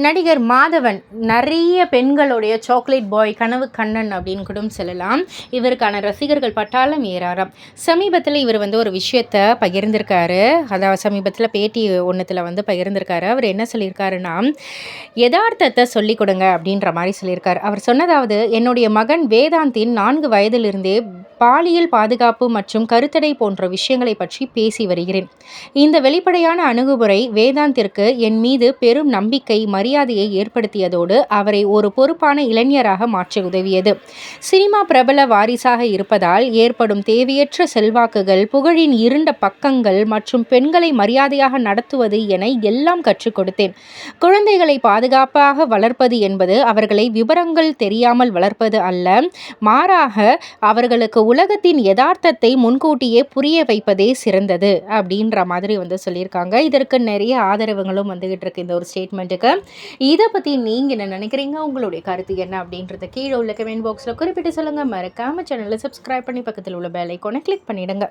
நடிகர் மாதவன் நிறைய பெண்களுடைய சாக்லேட் பாய், கனவு கண்ணன் அப்படின்னு கூட சொல்லலாம். இவருக்கான ரசிகர்கள் பட்டாளம் ஏறாராம். சமீபத்தில் இவர் ஒரு விஷயத்த பகிர்ந்திருக்காரு. அதாவது சமீபத்தில் பேட்டி ஒன்றுத்தில் பகிர்ந்திருக்காரு. அவர் என்ன சொல்லியிருக்காருன்னா, யதார்த்தத்தை சொல்லிக் கொடுங்க அப்படின்ற மாதிரி சொல்லியிருக்காரு. அவர் சொன்னதாவது, என்னுடைய மகன் வேதாந்தின் 4 வயதிலிருந்தே பாலியல் பாதுகாப்பு மற்றும் கருத்தடை போன்ற விஷயங்களை பற்றி பேசி வருகிறேன். இந்த வெளிப்படையான அணுகுமுறை வேதாந்திற்கு என் மீது பெரும் நம்பிக்கை, மரியாதையை ஏற்படுத்தியதோடு அவரை ஒரு பொறுப்பான இளைஞராக மாற்ற உதவியது. சினிமா பிரபல வாரிசாக இருப்பதால் ஏற்படும் தேவையற்ற செல்வாக்குகள், புகழின் இருண்ட பக்கங்கள் மற்றும் பெண்களை மரியாதையாக நடத்துவது என எல்லாம் கற்றுக் கொடுத்தேன். குழந்தைகளை பாதுகாப்பாக வளர்ப்பது என்பது அவர்களை விவரங்கள் தெரியாமல் வளர்ப்பது அல்ல, மாறாக அவர்களுக்கு உலகத்தின் யதார்த்தத்தை முன்கூட்டியே புரிய வைப்பதே சிறந்தது அப்படின்ற மாதிரி சொல்லியிருக்காங்க. இதற்கு நிறைய ஆதரவுகளும் வந்துகிட்டு இருக்கு இந்த ஒரு ஸ்டேட்மெண்ட்டுக்கு. இதை பற்றி நீங்கள் என்ன நினைக்கிறீங்க? உங்களுடைய கருத்து என்ன அப்படின்றத கீழே உள்ள கமெண்ட் பாக்ஸில் குறிப்பிட்டு சொல்லுங்கள். மறக்காம சேனலை சப்ஸ்கிரைப் பண்ணி பக்கத்தில் உள்ள பெல் ஐகானை கிளிக் பண்ணிடுங்க.